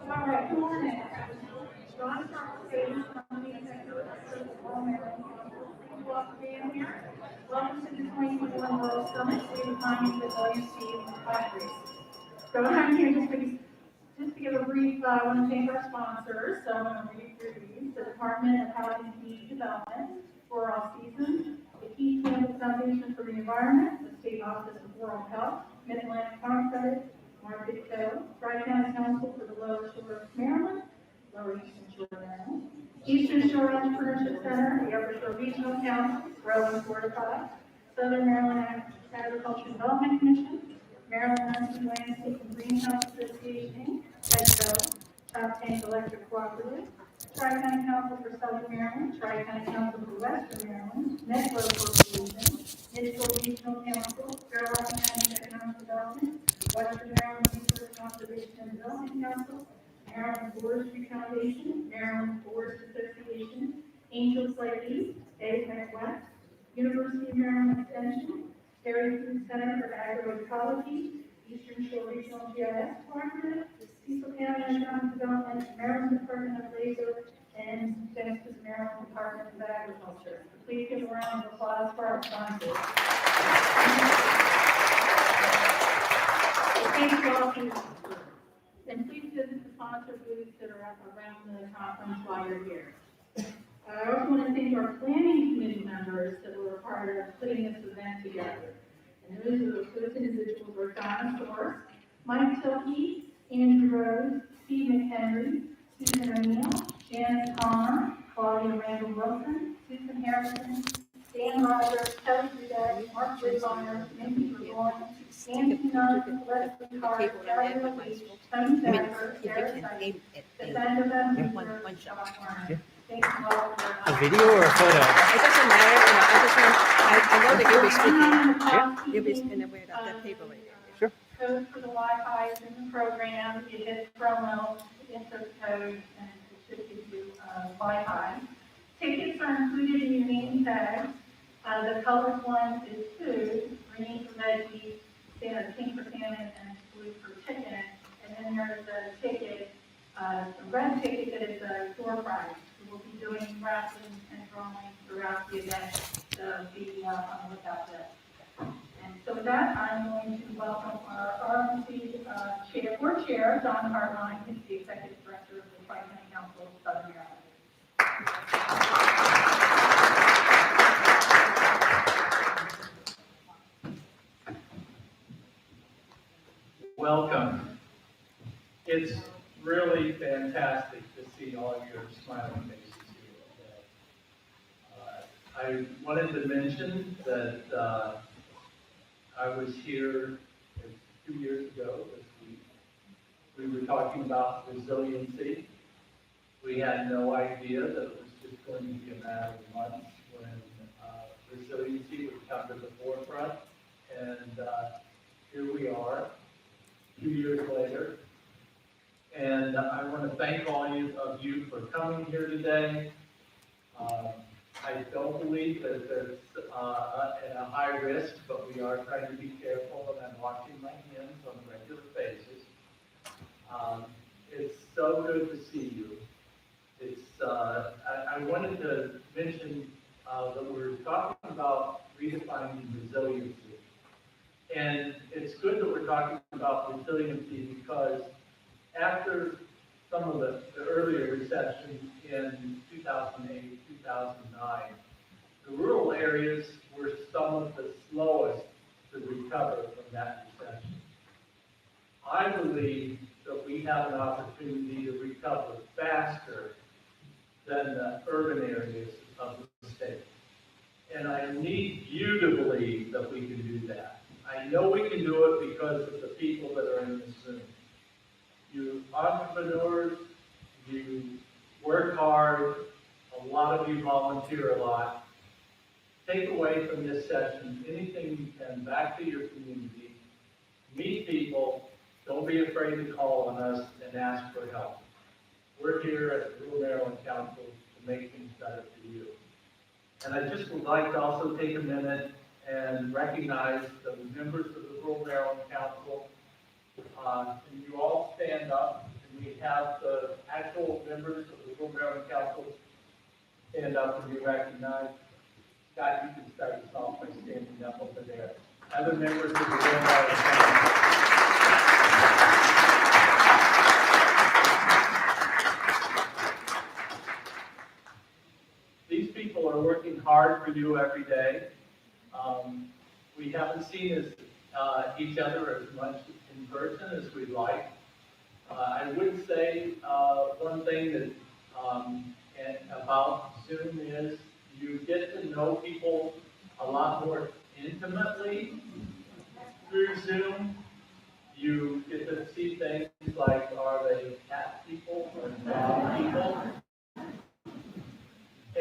All right, good morning. John Charles Davis, I'm the executive director of the All Maryland Council. Thank you all for being here. Welcome to the 2021 World Summit, redefining the WC factories. So I'm here just to give a brief, I want to thank our sponsors. So I'm going to read through these. The Department of Housing and Community Development for All Seasons, the Key Campus Foundation for the Environment, the State Office of Rural Health, Mid-Atlantic Farm Credit, Market Co., Tri-County Council for the Lower Shore of Maryland, Lower Eastern Shore of Maryland, Eastern Shore Entrepreneurship Center, the Upper Shore Regional Council, Grow and Fortify, Southern Maryland Agricultural Development Commission, Maryland Hunting Landscape and Greenhouse Association, EDCO, Top Tank Electric Cooperative, Tri-County Council for Southern Maryland, Tri-County Council for Western Maryland, Metro Association, Mitchell Regional Council, Fairfield County Economic Development, Western Maryland Resource Conservation and Development Council, Maryland Forestry Foundation, Maryland Forest Association, Angels Lake East, APEC West, University of Maryland Extension, Terry Food Center for Agroecology, Eastern Shore Regional GIS Cooperative, the Cecil County Economic Development, Maryland Department of Labor, and Genesis Maryland Department of Agriculture. Please give a round of applause for our sponsors. Thank you all for your support. And please visit the sponsor booths that are up around the conference while you're here. I also want to thank our planning committee members that were a part of putting this event together. And those individuals were Donna Source, Mike Tilkey, Andrew Rose, Steve McHenry, Susan O'Neill, Janice Palmer, Claudia Randall Wilson, Susan Harrison, Dan Rogers, Kelly Rudet, Mark Whitmire, Mindy Burgoyne, Andy Nunn, Leslie Carr, Kelly Louise, Tony Becker, Sarah Sykes, Cassandra Van Hoover, Josh Warner. Thank you all for A video or a photo? It doesn't matter, you know, I know that you'll be speaking. You'll be spinning with that paper right there. Sure. Code for the Wi-Fi is in the program. You hit promo, enter the code, and it should give you Wi-Fi. Tickets are included in your name tag. The colored one is food, green for veggies, pink for salmon, and blue for chicken. And then there's a ticket, a red ticket that is a door prize. We'll be doing raffling and drawing throughout the event, so be on the lookout there. And so with that, I'm going to welcome our RMC Chair, Don Hartline, who's the Executive Director of the Tri-County Council of Southern Maryland. Welcome. It's really fantastic to see all of your smiling faces here today. I wanted to mention that I was here 2 years ago this week. We were talking about resiliency. We had no idea that it was just going to be a matter of months when resiliency would come to the forefront. And here we are, 2 years later. And I want to thank all of you for coming here today. I don't believe that there's at a high risk, but we are trying to be careful, and I'm washing my hands on a regular basis. It's so good to see you. I wanted to mention that we're talking about redefining resiliency. And it's good that we're talking about resiliency because after some of the earlier recessions in 2008, 2009, the rural areas were some of the slowest to recover from that recession. I believe that we have an opportunity to recover faster than the urban areas of the state. And I need you to believe that we can do that. I know we can do it because of the people that are in this room. You entrepreneurs, you work hard, a lot of you volunteer a lot. Take away from this session anything you can back to your community. Meet people. Don't be afraid to call on us and ask for help. We're here at the Rural Maryland Council to make things better for you. And I just would like to also take a minute and recognize the members of the Rural Maryland Council. And you all stand up, and we have the actual members of the Rural Maryland Council stand up and be recognized. Scott, you can start us off by standing up over there. Other members of the Rural Maryland Council. These people are working hard for you every day. We haven't seen each other as much in person as we'd like. I would say one thing that about Zoom is you get to know people a lot more intimately through Zoom. You get to see things like, are they cat people or dog people?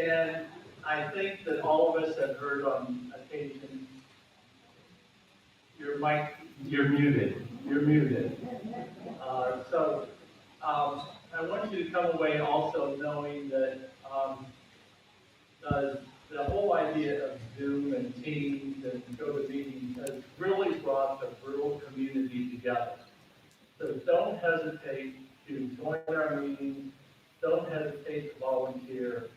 And I think that all of us have heard on occasion, your mic, you're muted. I want you to come away also knowing that the whole idea of Zoom and Teams and GoToMeeting has really brought the rural community together. So don't hesitate to join our meetings, don't hesitate to volunteer.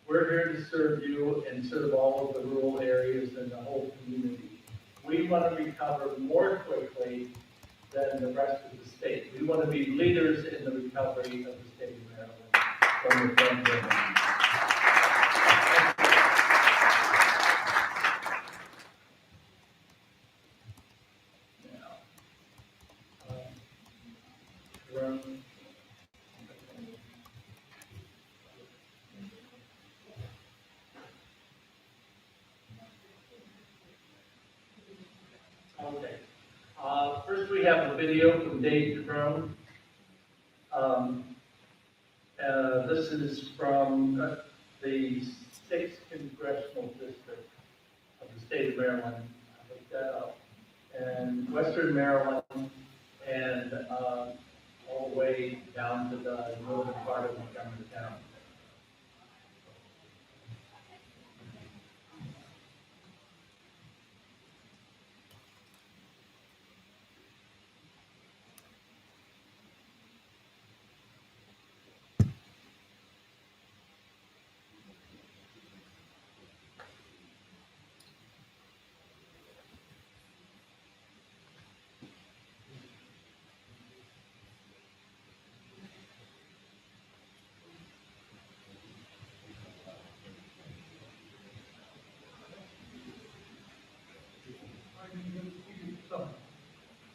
We're here to serve you and serve all of the rural areas and the whole community. We want to recover more quickly than the rest of the state. We want to be leaders in the recovery of the state of Maryland from the pandemic. Okay. First, we have a video from Dave Crone. This is from the 6th Congressional District of the state of Maryland. I looked that up. And Western Maryland and all the way down to the northern part of Montgomery County.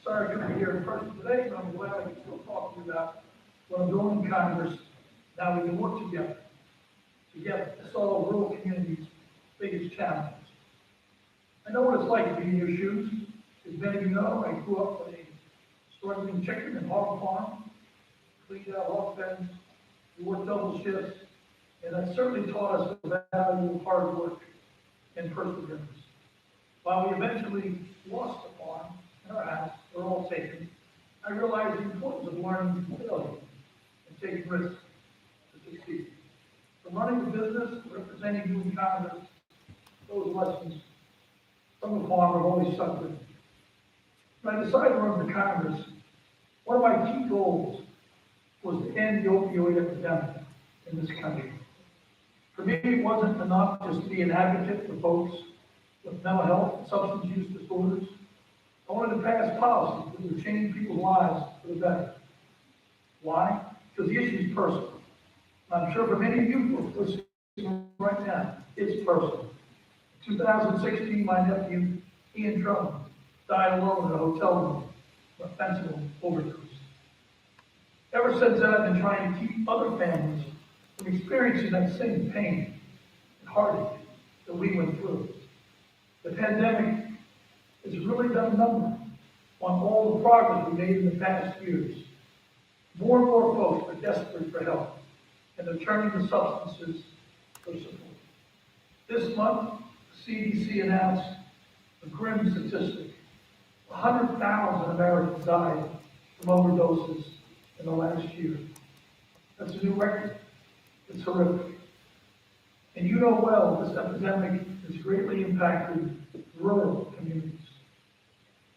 Sorry to be here in person today, but I'm glad I can still talk to you about what I'm doing in Congress. Now we can work together to solve rural communities' biggest challenges. I know what it's like to be in your shoes. As many of you know, I grew up with a struggling chicken and hog farm, cleaned out hog pens, we worked double shifts, and that certainly taught us the value of hard work and perseverance. While we eventually lost the farm and our house, were all taken, I realized the importance of learning from failure and taking risks to succeed. From running the business, representing you in Congress, those lessons from the farm have always stuck with me. When I decided to run for Congress, one of my key goals was to end the opioid epidemic in this country. For me, it wasn't enough just to be an advocate for folks with mental health and substance use disorders. I wanted to pass policies that would change people's lives for the better. Why? Because the issue is personal. I'm sure for many of you who are listening right now, it's personal. In 2016, my nephew, Ian Drummond, died alone in a hotel room from a fentanyl overdose. Ever since then, I've been trying to keep other families from experiencing that same pain and heartache that we went through. The pandemic has really done a number on all the progress we made in the past years. More and more folks are desperate for help, and they're turning to substances for support. This month, the CDC announced a grim statistic. 100,000 Americans died from overdoses in the last year. That's a new record. It's horrific. And you know well this epidemic has greatly impacted rural communities.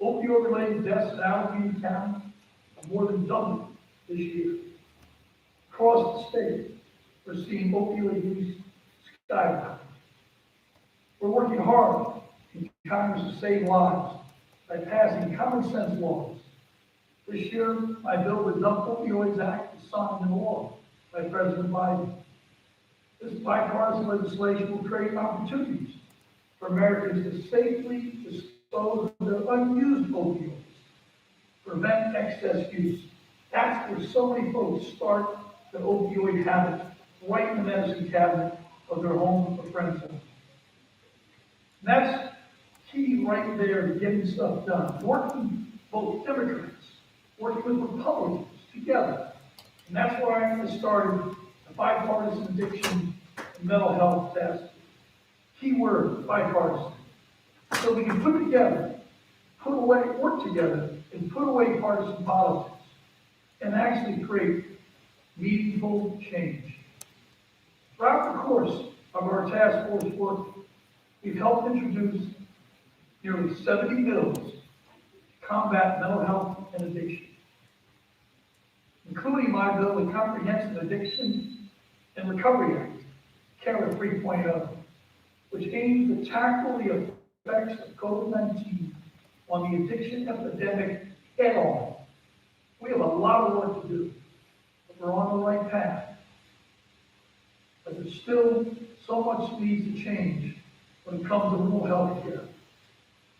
Opioid-related deaths in Alameda County have more than doubled this year. Across the state, we're seeing opioid use skyrocket. We're working hard in Congress to save lives by passing common sense laws. This year, my bill, the Dump Opioids Act, was signed into law by President Biden. This bipartisan legislation will create opportunities for Americans to safely dispose of their unused opioids, prevent excess use. That's where so many folks start the opioid habit, right in the medicine cabinet of their home or friend's home. And that's key right there to getting stuff done. Working both Democrats, working with Republicans together. And that's why I started a bipartisan addiction and mental health task force. Key word, bipartisan. So we can put together, put away, work together, and put away partisan politics and actually create meaningful change. Throughout the course of our task force work, we've helped introduce nearly 70 bills to combat mental health and addiction. including my bill, the Comprehensive Addiction and Recovery Act, CARA 3.0, which aims to tackle the effects of COVID-19 on the addiction epidemic head-on. We have a lot of work to do, but we're on the right path. But there's still so much needs to change when it comes to rural health care.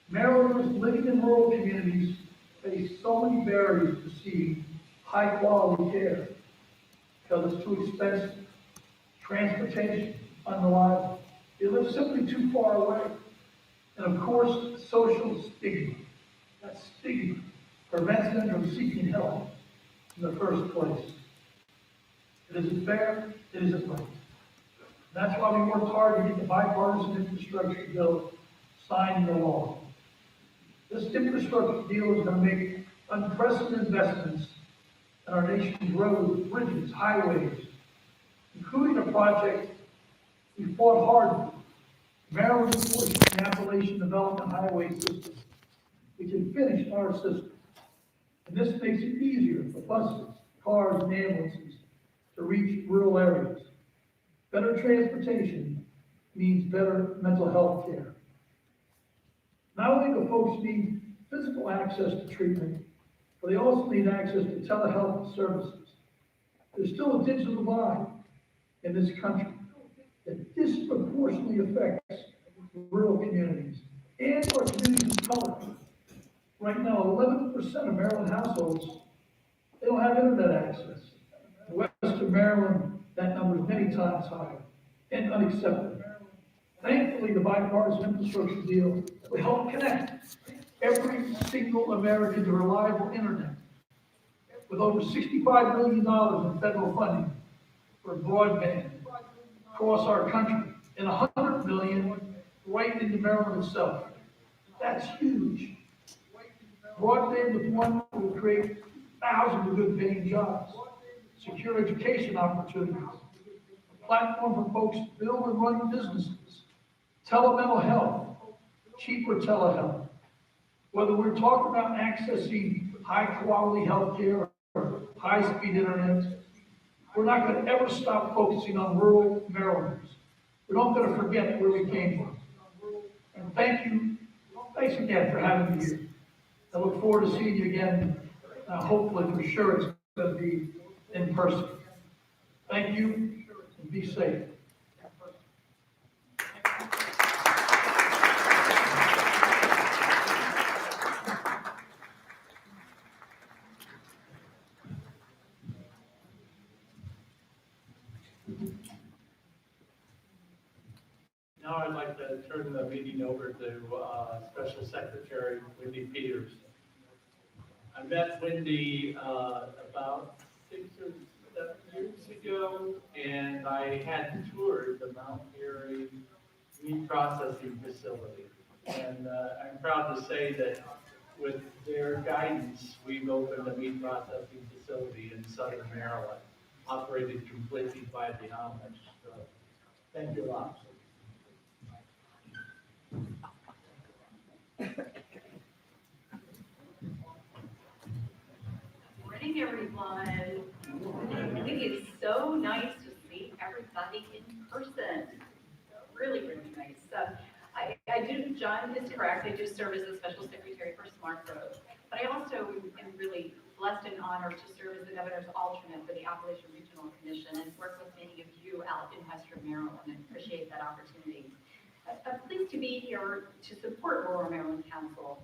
Marylanders living in rural communities face so many barriers to receiving high-quality care because it's too expensive, transportation unreliable, they live simply too far away, and of course, social stigma. That stigma prevents them from seeking help in the first place. It isn't fair, it isn't right. That's why we worked hard to get the bipartisan infrastructure bill signed into law. This infrastructure deal is going to make unprecedented investments in our nation's roads, bridges, highways, including a project we fought hard for, Maryland's portion of the Appalachian Development Highway System. We can finish our system. And this makes it easier for buses, cars, and ambulances to reach rural areas. Better transportation means better mental health care. Not only do folks need physical access to treatment, but they also need access to telehealth services. There's still a digital divide in this country that disproportionately affects rural communities and our communities of color. Right now, 11% of Maryland households, they don't have internet access. In Western Maryland, that number is many times higher and unacceptable. Thankfully, the bipartisan infrastructure deal will help connect every single American to reliable internet with over $65 million in federal funding for broadband across our country and $100 million right into Maryland itself. That's huge. Broadband with one will create thousands of good paying jobs, secure education opportunities, a platform for folks to build and run businesses, telemental health, cheaper telehealth. Whether we're talking about accessing high quality health care or high speed internet, we're not going to ever stop focusing on rural Marylanders. We're not going to forget where we came from. And thanks again for having me here. I look forward to seeing you again, hopefully for sure it's going to be in person. Thank you, and be safe. Now I'd like to turn the meeting over to Special Secretary Wendy Peters. I met Wendy about 6 or 7 years ago, and I had toured the Mount Airy meat processing facility. And I'm proud to say that with their guidance, we've opened a meat processing facility in Southern Maryland, operated completely by the Amish. So, thank you a lot. Morning, everyone. I think it's so nice to see everybody in person. Really, really nice. I do, John is correct, I do serve as the Special Secretary for Smart Growth, but I also am really blessed and honored to serve as the Governor's alternate for the Appalachian Regional Commission and work with many of you out in Western Maryland, and appreciate that opportunity. I'm pleased to be here to support Rural Maryland Council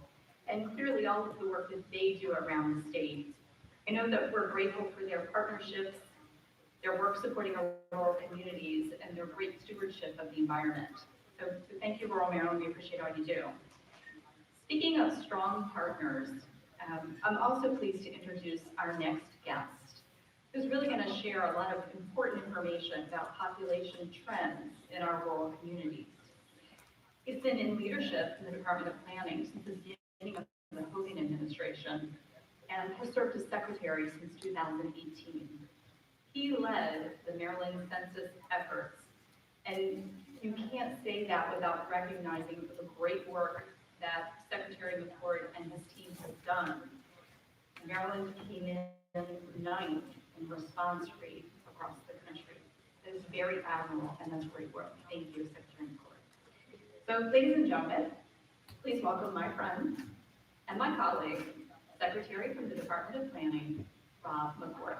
and clearly all of the work that they do around the state. I know that we're grateful for their partnerships, their work supporting our rural communities, and their great stewardship of the environment. So thank you, Rural Maryland, we appreciate all you do. Speaking of strong partners, I'm also pleased to introduce our next guest, who's really going to share a lot of important information about population trends in our rural communities. He's been in leadership in the Department of Planning since the beginning of the Hogan administration and has served as secretary since 2018. He led the Maryland census efforts, and you can't say that without recognizing the great work that Secretary McCord and his team have done. Maryland came in ninth in response rate across the country. That is very admirable, and that's great work. Thank you, Secretary McCord. So, ladies and gentlemen, please welcome my friend and my colleague, Secretary from the Department of Planning, Rob McCord.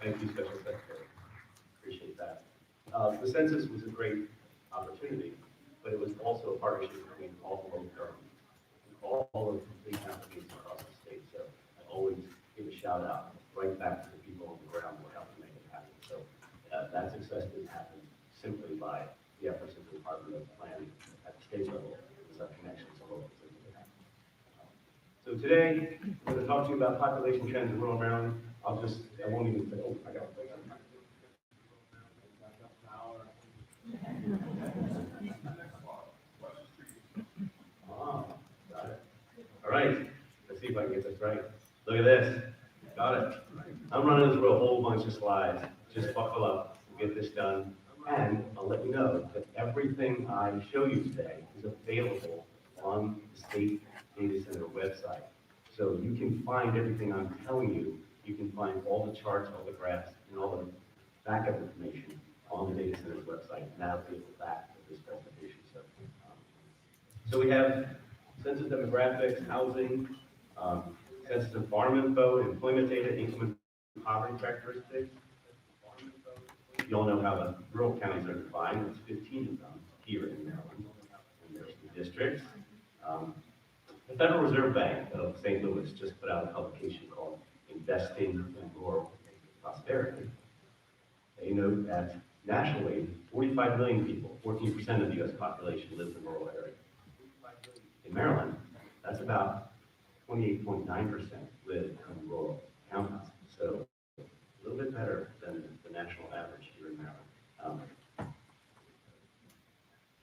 Thank you, Special Secretary. Appreciate that. The census was a great opportunity, but it was also a partnership between all the local governments, all of the big companies across the state. So I always give a shout out right back to the people on the ground who helped make it happen. So that success didn't happen simply by the efforts of the Department of Planning at the state level. It was our connections to local cities. So today, I'm going to talk to you about population trends in rural Maryland. I won't even say, oh, I got it. Got it. All right, let's see if I can get this right. Look at this. Got it. I'm running through a whole bunch of slides. Just buckle up, we'll get this done. And I'll let you know that everything I show you today is available on the state data center website. So you can find everything I'm telling you. You can find all the charts, all the graphs, and all the backup information on the data center's website. And that'll be at the back of this presentation. So we have census demographics, housing, census and farm info, employment data, income and poverty characteristics. You all know how the rural counties are defined. There's 15 of them here in Maryland. And there's the districts. The Federal Reserve Bank of St. Louis just put out a publication called Investing in Rural Prosperity. They note that nationally, 45 million people, 14% of the U.S. population lives in rural areas. In Maryland, that's about 28.9% live in rural counties. So a little bit better than the national average here in Maryland.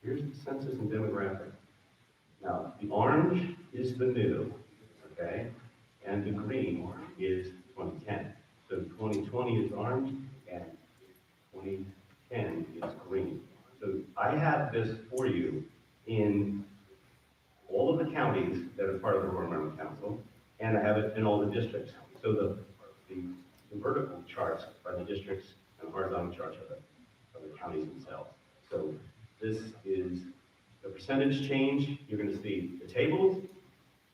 Here's the census and demographic. Now, the orange is the new, okay? And the green is 2010. So 2020 is orange and 2010 is green. So I have this for you in all of the counties that are part of the Rural Maryland Council, and I have it in all the districts. So the vertical charts are the districts, and the horizontal charts are the counties themselves. So this is the percentage change. You're going to see the tables,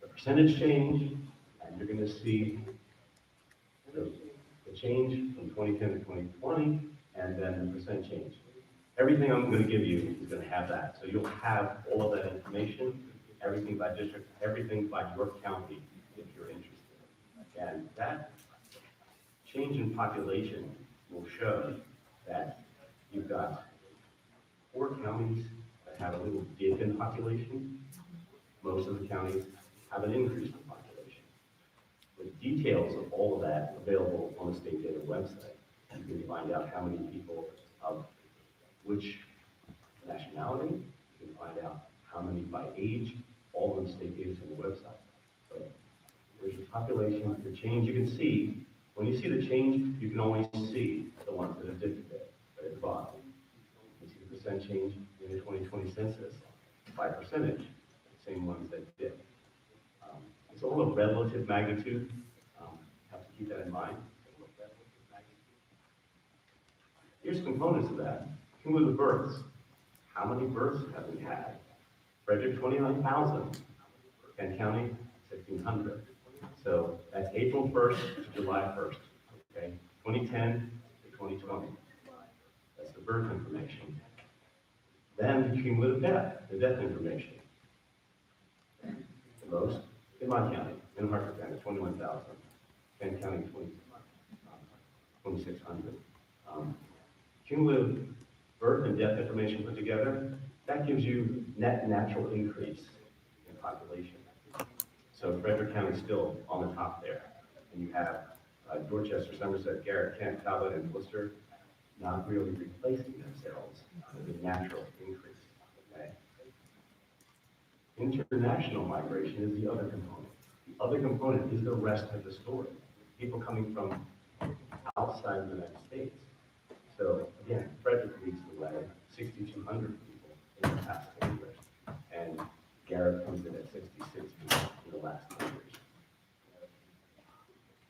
the percentage change, and you're going to see the change from 2010 to 2020, and then the percent change. Everything I'm going to give you is going to have that. So you'll have all of that information, everything by district, everything by your county, if you're interested. And that change in population will show that you've got 4 counties that have a little dip in population. Most of the counties have an increase in population. With details of all of that available on the state data website, you can find out how many people of which nationality. You can find out how many by age, all of the state data on the website. So there's your population, the change you can see. When you see the change, you can only see the ones that have dipped a bit, right at the bottom. You see the percent change in the 2020 census by percentage, the same ones that dipped. It's all a relative magnitude. Have to keep that in mind. Here's components of that. Cumulative births. How many births have we had? Frederick, 29,000. Kent County, 1,600. So that's April 1st to July 1st. Okay, 2010 to 2020. That's the birth information. Then the cumulative death, the death information. The most in my county, in Hartford County, 21,000. Kent County, 2,600. Cumulative birth and death information put together, that gives you net natural increase in population. So Frederick County is still on the top there. And you have Dorchester, Somerset, Garrett, Kent, Talbot, and Worcester not really replacing themselves with a natural increase. Okay? International migration is the other component. The other component is the rest of the story. People coming from outside the United States. So again, Frederick leads the way, 6,200 people in the past 10 years. And Garrett comes in at 66 people in the last 10 years.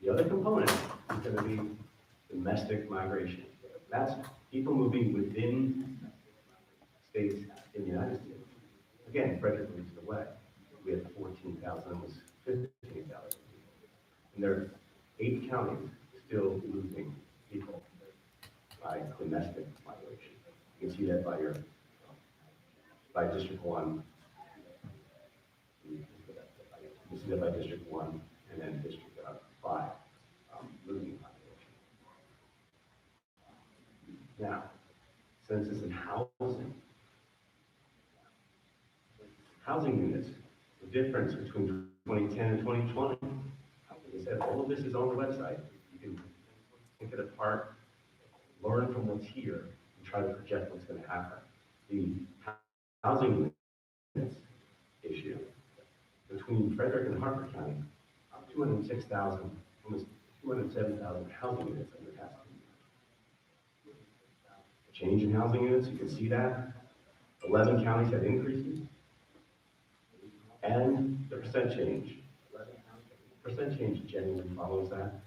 The other component is going to be domestic migration. That's people moving within states in the United States. Again, Frederick leads the way. We had 14,000, almost 15,000. And there are 8 counties still losing people by domestic migration. You can see that by District 1. You can see that by District 1 and then District 5, losing population. Now, census and housing. Housing units, the difference between 2010 and 2020. Like I said, all of this is on the website. You can take it apart, learn from what's here, and try to project what's going to happen. The housing units issue between Frederick and Harford County, 206,000, almost 207,000 housing units in the past 2 years. A change in housing units, you can see that. 11 counties had increases. And the percent change. Percent change generally follows that.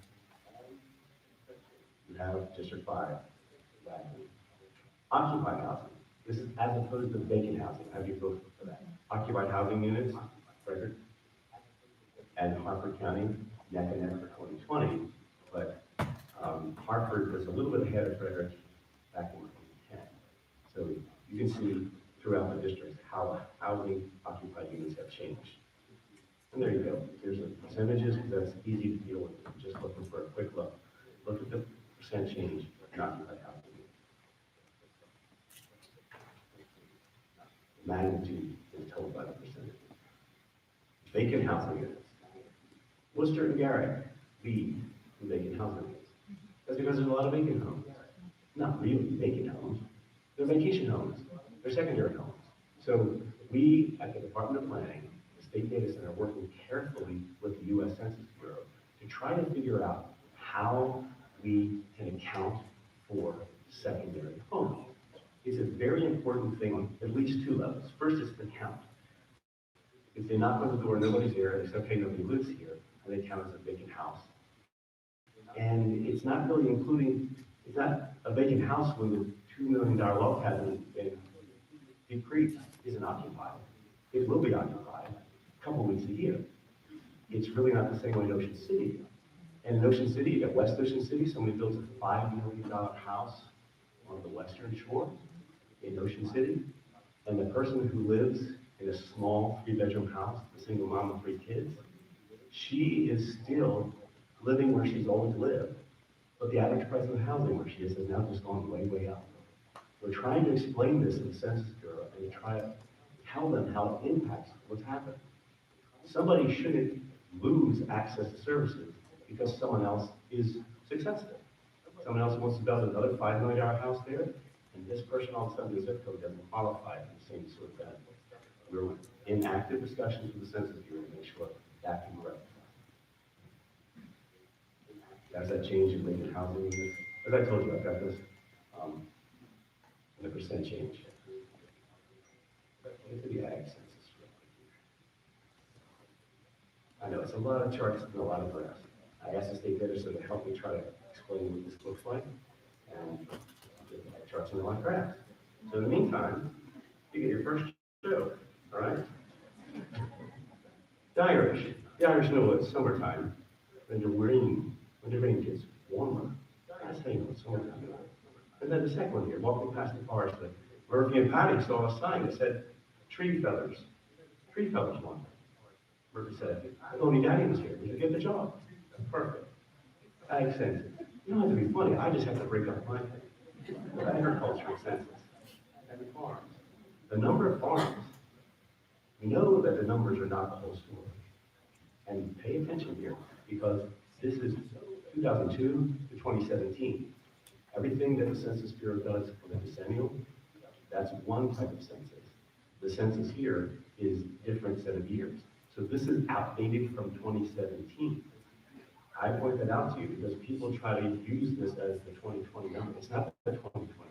You have District 5. Occupied housing. This is as opposed to vacant housing. How do you vote for that? Occupied housing units, Frederick and Harford County, neck and neck for 2020, but Hartford was a little bit ahead of Frederick back in 2010. So you can see throughout the districts how housing occupied units have changed. And there you go. Here's the percentages, because that's easy to deal with. Just looking for a quick look. Look at the percent change in occupied housing units. Magnitude is told by the percentage. Vacant housing units. Worcester and Garrett lead in vacant housing units. That's because there's a lot of vacant homes. Not really vacant homes. They're vacation homes. They're secondary homes. So we at the Department of Planning, the State Data Center, are working carefully with the U.S. Census Bureau to try to figure out how we can account for secondary homes. It's a very important thing on at least 2 levels. First is the count. If they knock on the door, nobody's here, they say, okay, nobody lives here, and they count as a vacant house. And it's not really including, it's not a vacant house when the $2 million log hasn't been decreased, isn't occupied. It will be occupied a couple weeks a year. It's really not the same way in Ocean City. And in Ocean City, you got West Ocean City, somebody builds a $5 million house on the western shore in Ocean City, and the person who lives in a small 3-bedroom house, a single mom with 3 kids, she is still living where she's always lived, but the average price of housing where she is has now just gone way, way up. We're trying to explain this in the Census Bureau and try to tell them how it impacts what's happened. Somebody shouldn't lose access to services because someone else is successful. Someone else wants to build another $5 million house there, and this person all of a sudden, the zip code doesn't qualify for the same sort of benefit. We're in active discussions with the Census Bureau to make sure that can grow. As that change in vacant housing units, as I told you, I've got this, the percent change. Into the ag census. I know it's a lot of charts and a lot of graphs. I asked the state data center to help me try to explain what this looks like, and charts and a lot of graphs. So in the meantime, you get your first show, all right? The Irish know it's summertime, when the rain gets warmer. That's how you know it's summertime. And then the second one here, walking past the forest, Murphy and Patty saw a sign that said, tree fellers want. Murphy said, if only Daddy was here, we could get the job. Perfect. Ag census. You don't have to be funny, I just have to break up my thing. The agricultural census. Every farm. The number of farms, we know that the numbers are not the whole story. And pay attention here, because this is 2002 to 2017. Everything that the Census Bureau does for the decennial, that's one type of census. The census here is different set of years. So this is outdated from 2017. I point that out to you because people try to use this as the 2020 number. It's not the 2020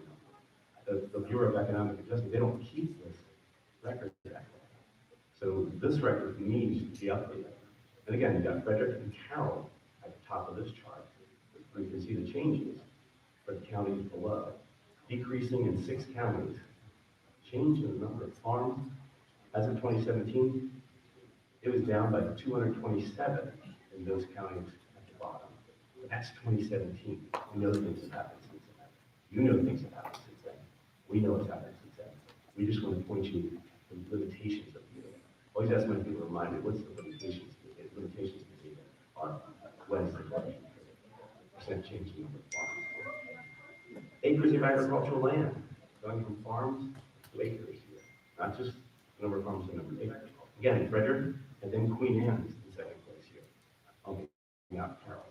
number. The Bureau of Economic Adjustment, they don't keep this Records Act. So this record needs to be updated. And again, you've got Frederick and Carroll at the top of this chart, where you can see the changes for the counties below, decreasing in 6 counties, change in the number of farms. As of 2017, it was down by 227 in those counties at the bottom. But that's 2017. We know things have happened since then. You know things have happened since then. We know what's happened since then. We just want to point you to the limitations of the data. Always ask my people to remind me, what's the limitations of the data? Limitations of the data are what is the percent change in number of farms. Acres of agricultural land, going from farms to acres here, not just the number of farms to the number of acres. Again, Frederick, and then Queen Anne's in second place here. Not Carroll.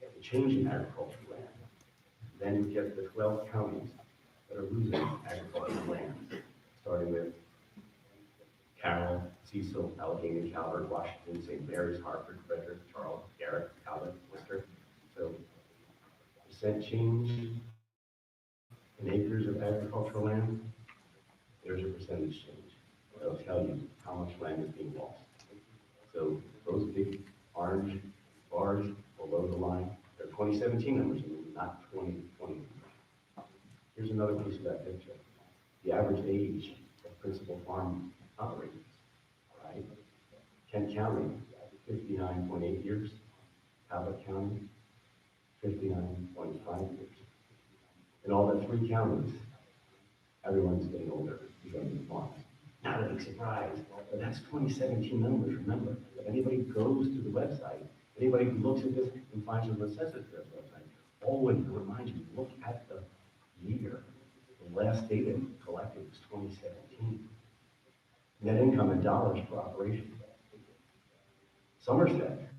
The change in agricultural land. Then you get the 12 counties that are losing agricultural land, starting with Carroll, Cecil, Allegheny, Calvert, Washington, St. Mary's, Hartford, Frederick, Charles, Garrett, Talbot, Worcester. So percent change in acres of agricultural land, there's a percentage change. That'll tell you how much land is being lost. So those big orange bars below the line, they're 2017 numbers, not 2020 numbers. Here's another piece of that picture. The average age of principal farm operators, right? Kent County, 59.8 years. Talbot County, 59.5 years. In all but 3 counties, everyone's getting older, becoming farms. Not a big surprise, but that's 2017 numbers, remember. If anybody goes to the website, anybody who looks at this and finds a Census Bureau's website, always remind you, look at the year. The last data collected was 2017. Net income in dollars per operation. Somerset,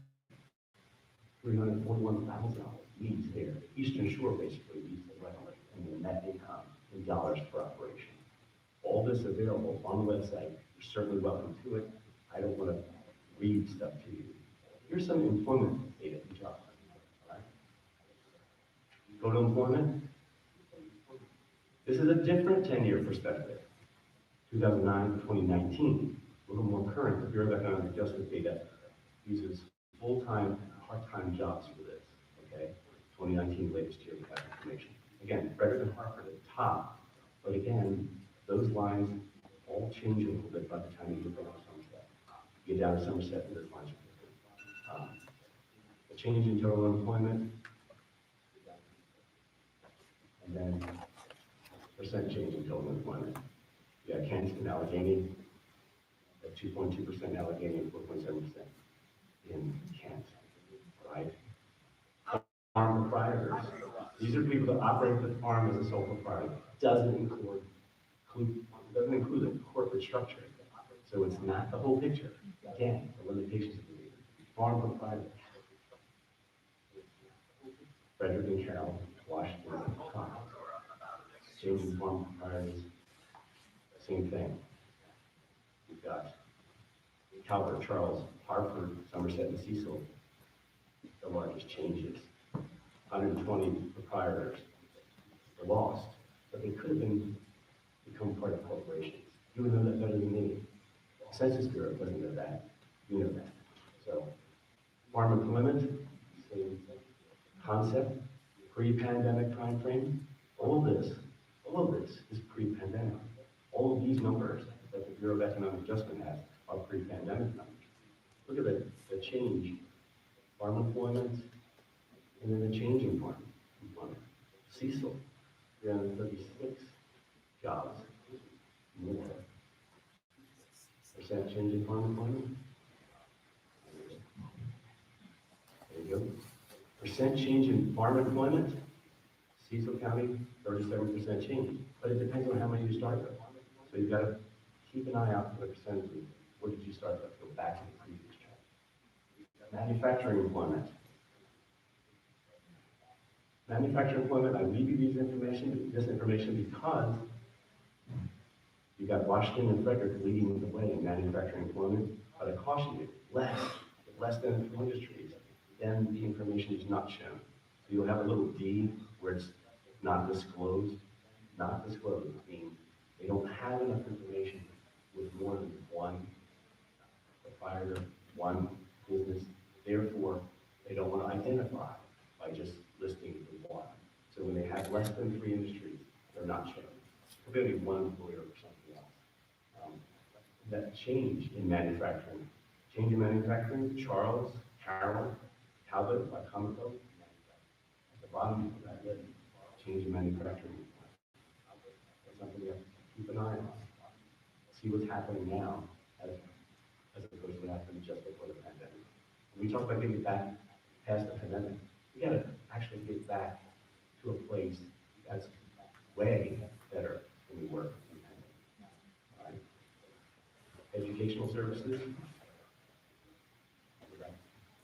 $341,000 leads there. Eastern Shore basically leads the way in the net income in dollars per operation. All this available on the website. You're certainly welcome to it. I don't want to read stuff to you. Here's some employment data and jobs. All right? Go to employment. This is a different 10-year perspective. 2009 to 2019, a little more current. The Bureau of Economic Adjustment data uses full-time and part-time jobs for this, okay? 2019 latest year we have information. Again, Frederick and Hartford at the top, but again, those lines all change a little bit by the time you get down to Somerset. You get down to Somerset, and those lines are different. The change in total employment, and then percent change in total employment. You got Kent and Allegheny at 2.2%, Allegheny at 4.7% in Kent, right? Farm proprietors. These are people that operate the farm as a sole proprietor. Doesn't include the corporate structure. So it's not the whole picture. Again, the limitations of the data. Farm proprietors. Frederick and Carroll, Washington, changing farm proprietors. Same thing. We've got Calvert, Charles, Hartford, Somerset, and Cecil, the largest changes. 120 proprietors were lost, but they could have become part of corporations. You would know that better than me. The Census Bureau doesn't know that. You know that. So, farm employment, same concept, pre-pandemic time frame. All of this is pre-pandemic. All of these numbers that the Bureau of Economic Adjustment has are pre-pandemic numbers. Look at the change, farm employment, and then the change in farm employment. Cecil, 336 jobs more. Percent change in farm employment. There you go. Percent change in farm employment. Cecil County, 37% change. But it depends on how many you start with. So you've got to keep an eye out for the percentages. What did you start with? Go back to the previous chart. Manufacturing employment. Manufacturing employment, I leave you this information because you got Washington and Frederick leading the way in manufacturing employment, but I caution you, less than industries, then the information is not shown. So you'll have a little D where it's not disclosed, meaning They don't have enough information with more than one proprietor, one business. Therefore, they don't want to identify by just listing the one. So when they have less than 3 industries, they're not showing. Could be only one employer or something else. That change in manufacturing, Charles, Carroll, Talbot, by Comico, at the bottom of that list, change in manufacturing. That's something we have to keep an eye on. See what's happening now as opposed to what happened just before the pandemic. When we talk about getting back past the pandemic, we gotta actually get back to a place that's way better than we were in the pandemic. All right? Educational services.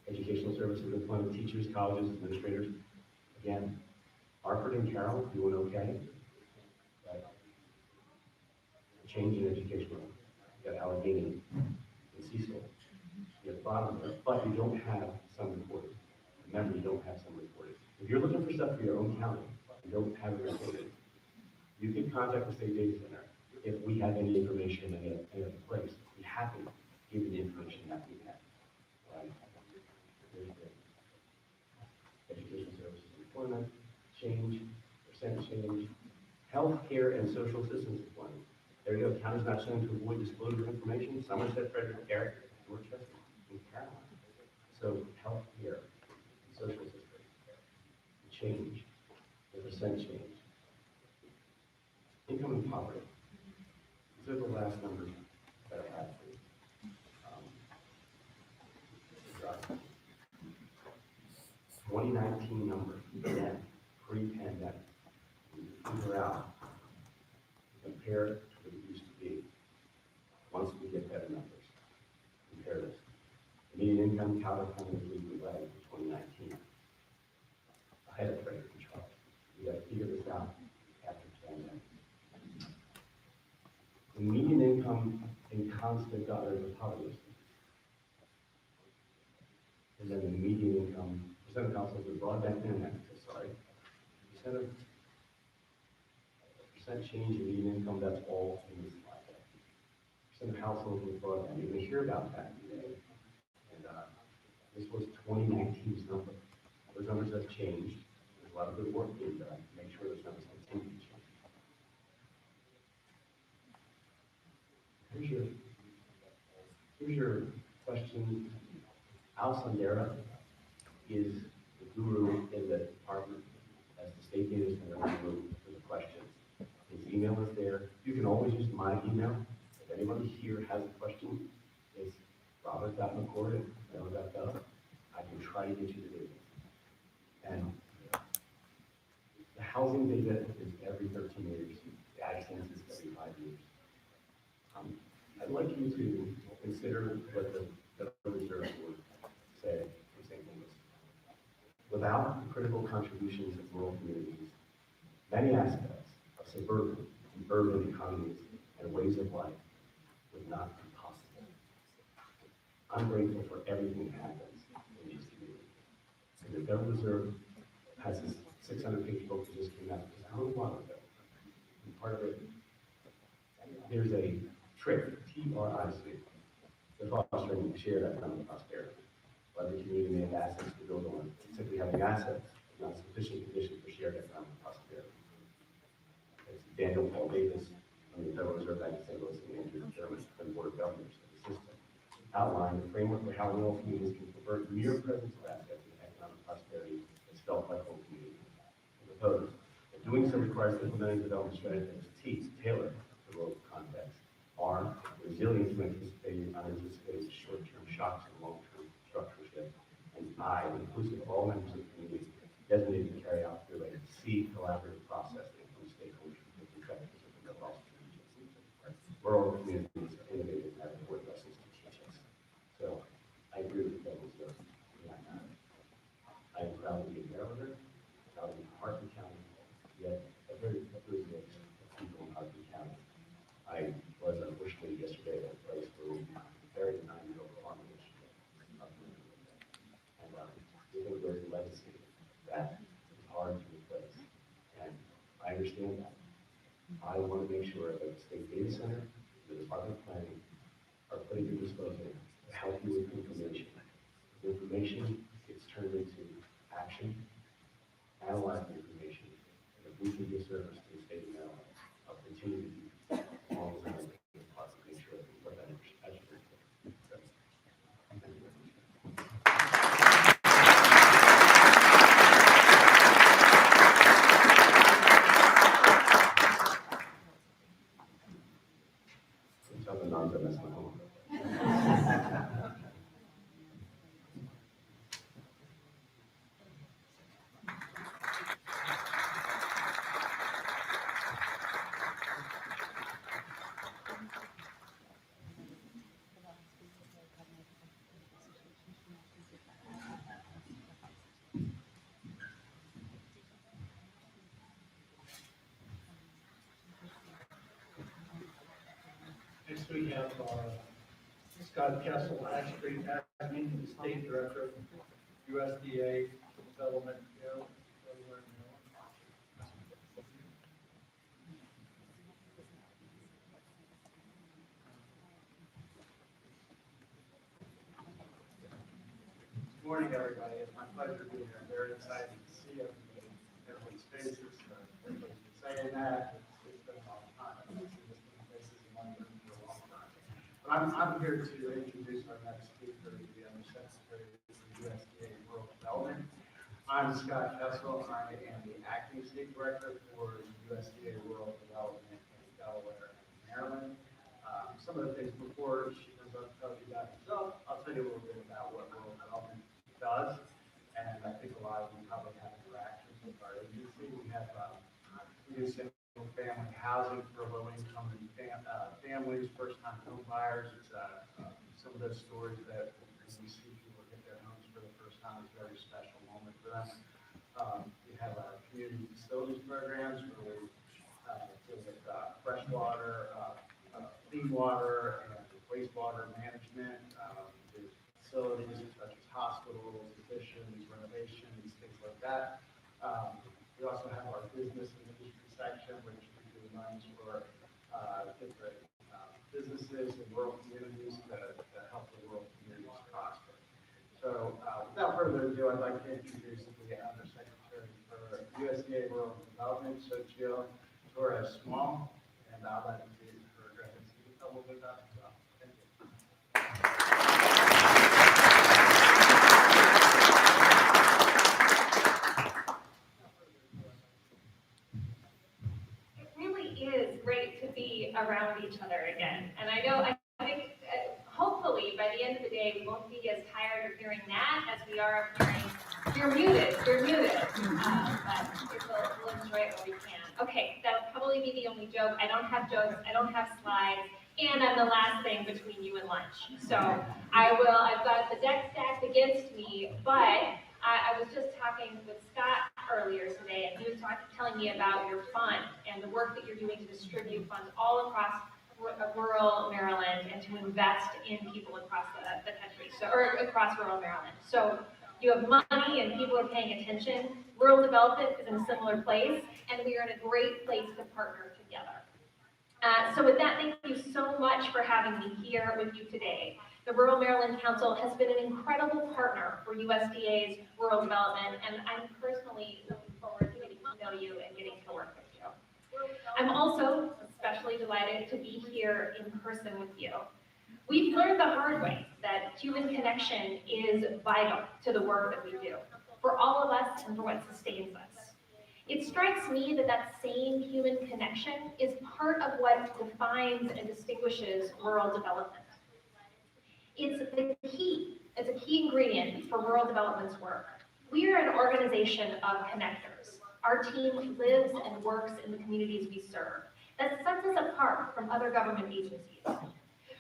Educational services, employment, teachers, colleges, administrators. Again, Hartford and Carroll doing okay. But change in educational. You got Allegheny and Cecil. You have bottom there, but you don't have some reported. Remember, you don't have some reported. If you're looking for stuff for your own county, you don't have it reported. You can contact the state data center if we have any information in any other place. We happen to give you the information that we have. Right? There's the education services, employment, change, percent change, healthcare and social assistance employment. There you go. County's not shown to avoid disclosure of information. Somerset, Frederick, Garrett, Dorchester, and Caroline. So healthcare and social assistance, change, the percent change. Income and poverty. These are the last numbers that I have for you. 2019 number, again, pre-pandemic. You figure out, compare it to what it used to be. Once we get better numbers, compare this. The median income, Calvert County was leading the way for 2019. Ahead of Frederick and Charles. We got to figure this out after the pandemic. The median income in constant dollars of poverty. And then the median income, percent of households with broadband internet access, percent change in median income, that's all in this slide. Percent of households with broadband, you're going to hear about that today. And this was 2019's number. Those numbers have changed. There's a lot of good work being done to make sure those numbers continue to change. Here's your question. Al Sandera is the guru in the department as the state data center guru for the questions. His email is there. You can always use my email. If anyone here has a question, it's robert.mccord@mail.gov. I can try to get you the data. And the housing data is every 13 years. The ag census is every 5 years. I'd like you to consider what the Federal Reserve would say for St. Louis. Without the critical contributions of rural communities, many aspects of suburban and urban economies and ways of life would not be possible. I'm grateful for everything that happens in these communities. And the Federal Reserve has this 600-page book that just came out just a little while ago. And part of it, there's a trick, TRIC, the fostering shared economic prosperity. Every community may have assets to build on. Simply having assets is not sufficient condition for shared economic prosperity. It's Daniel Paul Davis from the Federal Reserve Bank of St. Louis and Andrew Sherman from the Board of Governors of the system outlined the framework for how rural communities can convert mere presence of assets into economic prosperity that's felt by whole communities. And proposed that doing so requires implementing development strategies tailored to local context. R, resilience to anticipating unanticipated short-term shocks and long-term structural shift. And I, inclusive of all members of the community, designated to carry out through a C, collaborative process that includes stakeholders and contractors of the local regions. Rural communities are innovative and have important lessons to teach us. So I agree with the Federal Reserve. I am proud to be a Marylander, proud to be Hartford County, yet a very good mix of people in Hartford County. I was unfortunately yesterday at a place where we buried a 9-year-old farmer. And we think there's a legacy that is hard to replace. And I understand that. I want to make sure that the state data center, the Department of Planning are put at your disposal to help you with information. The information gets turned into action, analyze the information, and if we can give service to the state of Maryland, I'll continue to do that, as long as I'm making a part to make sure that we put that in. Tell the nuns I messed my home. Next we have Scott Kessel, Ash Street Acting State Director of USDA Development. Good morning, everybody. It's my pleasure to be here. I'm very excited to see everybody, everybody's faces. Everybody's been saying that. It's been a long time. I've seen this many faces in one room for a long time. But I'm here to introduce our next speaker, the Undersecretary of the USDA Rural Development. I'm Scott Kessel. I am the Acting State Director for USDA Rural Development in Delaware and Maryland. Some of the things before she comes up and tells you about herself, I'll tell you a little bit about what rural development does. And I think a lot of you probably have interactions with our agency. We have we do single-family housing for low-income families, first-time home buyers. It's some of those stories that when we see people get their homes for the first time, it's a very special moment for them. We have our community facilities programs where we deal with fresh water, clean water, and wastewater management. There's facilities such as hospitals, additions, renovations, things like that. We also have our business and industry section, which we do loans for different businesses and rural communities to help the rural communities prosper. So without further ado, I'd like to introduce the Undersecretary for USDA Rural Development, Xochitl Torres Small, and I'd like to give her address and speak a little bit about herself. Thank you. It really is great to be around each other again. And I know, I think, hopefully, by the end of the day, we won't be as tired of hearing that as we are of hearing, you're muted. But we'll enjoy it when we can. Okay, that'll probably be the only joke. I don't have jokes, I don't have slides, and I'm the last thing between you and lunch. So I've got the deck stacked against me, but I was just talking with Scott earlier today, and he was telling me about your fund and the work that you're doing to distribute funds all across rural Maryland and to invest in people across the country, or across rural Maryland. So you have money and people are paying attention. Rural development is in a similar place, and we are in a great place to partner together. So with that, thank you so much for having me here with you today. The Rural Maryland Council has been an incredible partner for USDA's rural development, and I'm personally looking forward to getting to know you and getting to work with you. I'm also especially delighted to be here in person with you. We've learned the hard way that human connection is vital to the work that we do, for all of us and for what sustains us. It strikes me that that same human connection is part of what defines and distinguishes rural development. It's a key ingredient for rural development's work. We are an organization of connectors. Our team lives and works in the communities we serve. That sets us apart from other government agencies.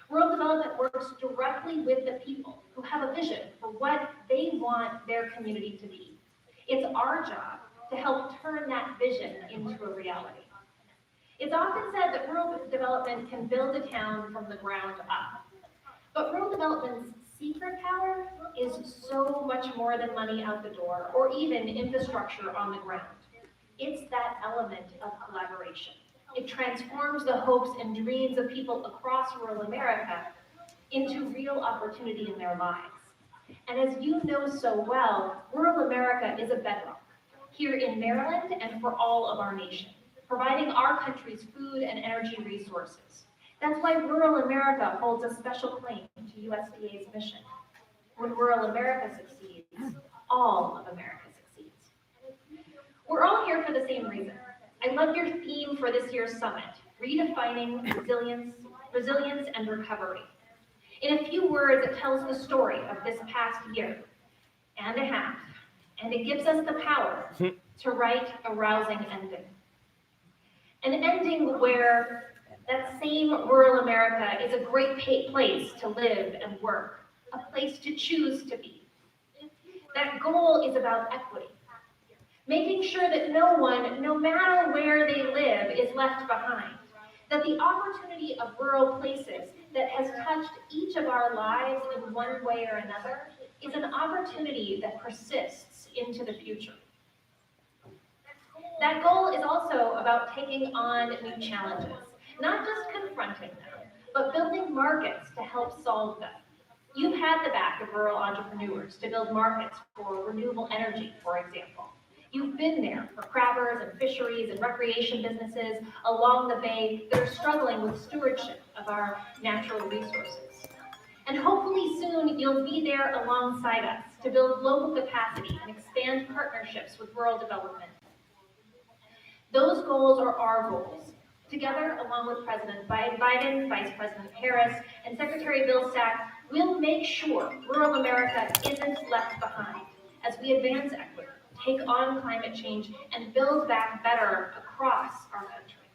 Rural development works directly with the people who have a vision for what they want their community to be. It's our job to help turn that vision into a reality. It's often said that rural development can build a town from the ground up. But rural development's secret power is so much more than money out the door or even infrastructure on the ground. It's that element of collaboration. It transforms the hopes and dreams of people across rural America into real opportunity in their lives. And as you know so well, rural America is a bedrock here in Maryland and for all of our nation, providing our country's food and energy resources. That's why rural America holds a special claim to USDA's mission. When rural America succeeds, all of America succeeds. We're all here for the same reason. I love your theme for this year's summit, redefining resilience and recovery. In a few words, it tells the story of this past year and a half, and it gives us the power to write a rousing ending. An ending where that same rural America is a great place to live and work, a place to choose to be. That goal is about equity, making sure that no one, no matter where they live, is left behind. That the opportunity of rural places that has touched each of our lives in one way or another is an opportunity that persists into the future. That goal is also about taking on new challenges, not just confronting them, but building markets to help solve them. You've had the back of rural entrepreneurs to build markets for renewable energy, for example. You've been there for crabbers and fisheries and recreation businesses along the bay that are struggling with stewardship of our natural resources. And hopefully soon you'll be there alongside us to build local capacity and expand partnerships with rural development. Those goals are our goals. Together, along with President Biden, Vice President Harris, and Secretary Bill Sack, we'll make sure rural America isn't left behind as we advance equity, take on climate change, and build back better across our country.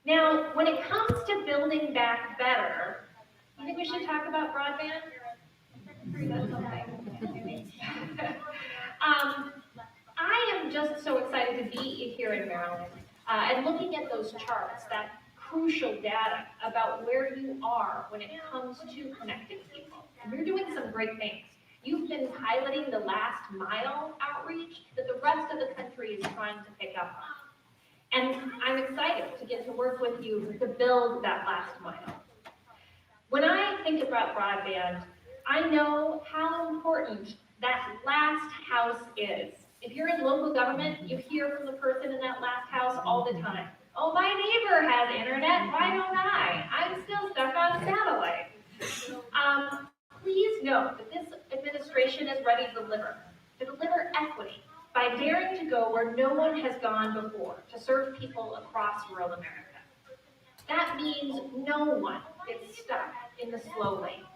Now, when it comes to building back better, you think we should talk about broadband? I am just so excited to be here in Maryland and looking at those charts, that crucial data about where you are when it comes to connecting people. And you're doing some great things. You've been piloting the last mile outreach that the rest of the country is trying to pick up on. And I'm excited to get to work with you to build that last mile. When I think about broadband, I know how important that last house is. If you're in local government, you hear from the person in that last house all the time. Oh, my neighbor has internet, why don't I? I'm still stuck on satellite. Please note that this administration is ready to deliver equity by daring to go where no one has gone before to serve people across rural America. That means no one gets stuck in the slow lane.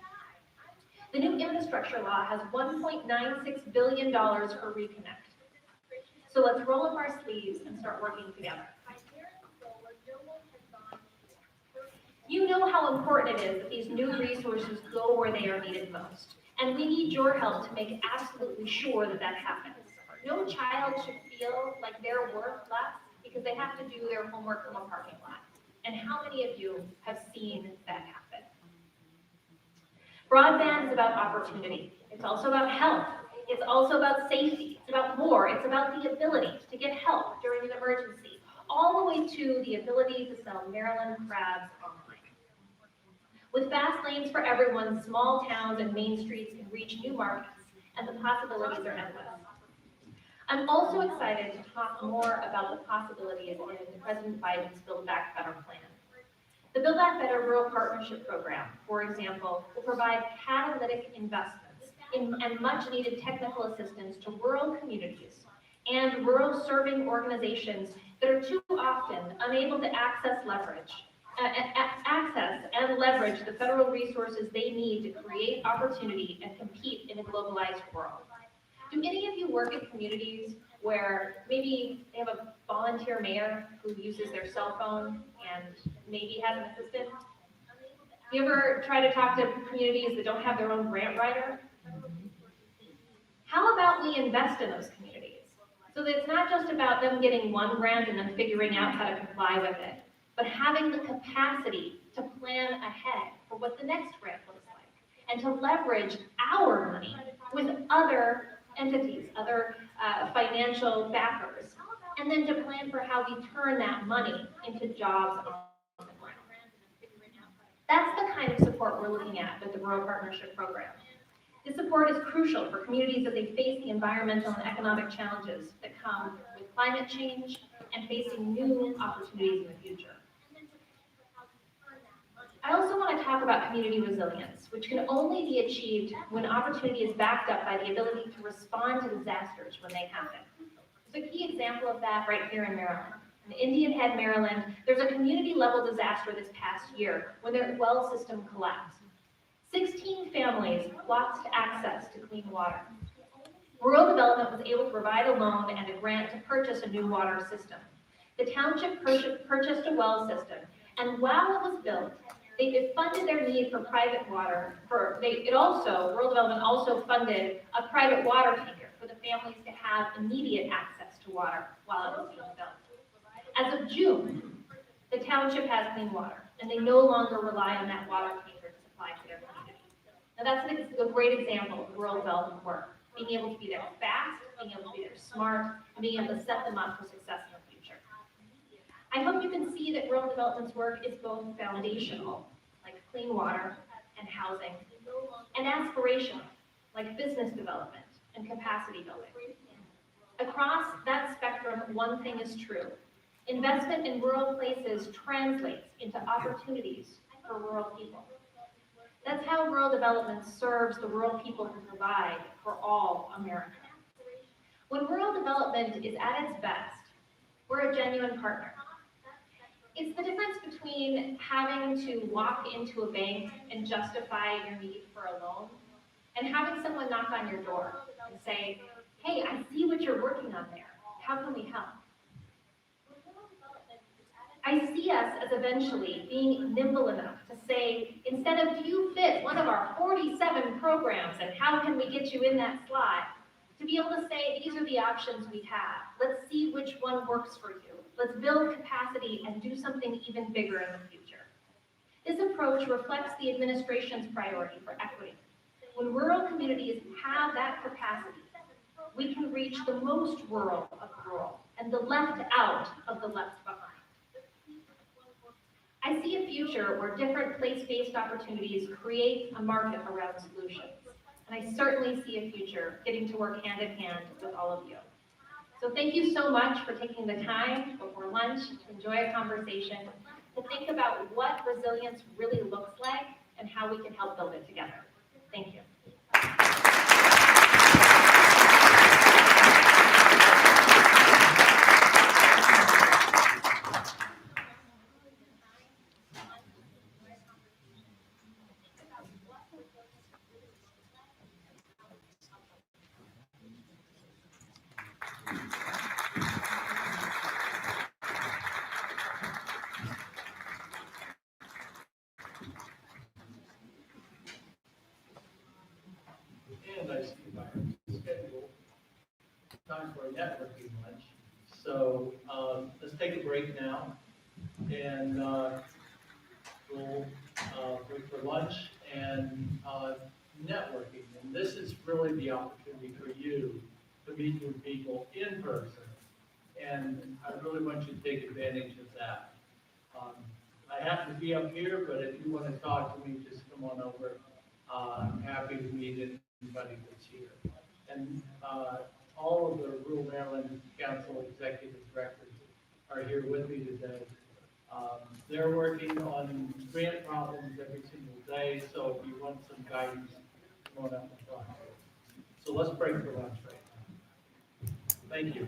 The new infrastructure law has $1.96 billion for reconnect. So let's roll up our sleeves and start working together. You know how important it is that these new resources go where they are needed most. And we need your help to make absolutely sure that that happens. No child should feel like they're worth less because they have to do their homework from a parking lot. And how many of you have seen that happen? Broadband is about opportunity. It's also about health. It's also about safety. It's about more. It's about the ability to get help during an emergency, all the way to the ability to sell Maryland crabs online. With fast lanes for everyone, small towns and main streets can reach new markets, and the possibilities are endless. I'm also excited to talk more about the possibilities in President Biden's Build Back Better plan. The Build Back Better Rural Partnership Program, for example, will provide catalytic investments and much-needed technical assistance to rural communities and rural serving organizations that are too often unable to access and leverage the federal resources they need to create opportunity and compete in a globalized world. Do any of you work in communities where maybe they have a volunteer mayor who uses their cell phone and maybe has an assistant? You ever try to talk to communities that don't have their own grant writer? How about we invest in those communities? So that it's not just about them getting one grant and then figuring out how to comply with it, but having the capacity to plan ahead for what the next grant looks like, and to leverage our money with other entities, other financial backers, and then to plan for how we turn that money into jobs on the ground. That's the kind of support we're looking at with the Rural Partnership Program. This support is crucial for communities as they face the environmental and economic challenges that come with climate change and facing new opportunities in the future. I also want to talk about community resilience, which can only be achieved when opportunity is backed up by the ability to respond to disasters when they happen. There's a key example of that right here in Maryland. In Indian Head, Maryland, there's a community-level disaster this past year when their well system collapsed. 16 families lost access to clean water. Rural Development was able to provide a loan and a grant to purchase a new water system. The township purchased a well system, and while it was built, they funded their need for private water. Rural Development also funded a private water tanker for the families to have immediate access to water while it was being built. As of June, the township has clean water, and they no longer rely on that water tanker to supply to their community. Now that's a great example of rural development work, being able to be there fast, being able to be there smart, and being able to set them up for success in the future. I hope you can see that rural development's work is both foundational, like clean water and housing, and aspirational, like business development and capacity building. Across that spectrum, one thing is true. Investment in rural places translates into opportunities for rural people. That's how rural development serves the rural people who provide for all America. When rural development is at its best, we're a genuine partner. It's the difference between having to walk into a bank and justify your need for a loan and having someone knock on your door and say, hey, I see what you're working on there. How can we help? I see us as eventually being nimble enough to say, instead of do you fit one of our 47 programs and how can we get you in that slot, to be able to say, these are the options we have. Let's see which one works for you. Let's build capacity and do something even bigger in the future. This approach reflects the administration's priority for equity. When rural communities have that capacity, we can reach the most rural of rural and the left out of the left behind. I see a future where different place-based opportunities create a market around solutions. And I certainly see a future getting to work hand in hand with all of you. So thank you so much for taking the time before lunch to enjoy a conversation, to think about what resilience really looks like and how we can help build it together. Thank you. And I see my schedule, time for a networking lunch. So, let's take a break now, and, we'll, break for lunch and, networking. And this is really the opportunity for you to meet new people in person. And I really want you to take advantage of that. I happen to be up here, but if you want to talk to me, just come on over. I'm happy to meet anybody that's here. And all of the Rural Maryland Council Executive Directors are here with me today. They're working on grant problems every single day, so if you want some guidance, come on up and talk. So let's break for lunch right now. Thank you.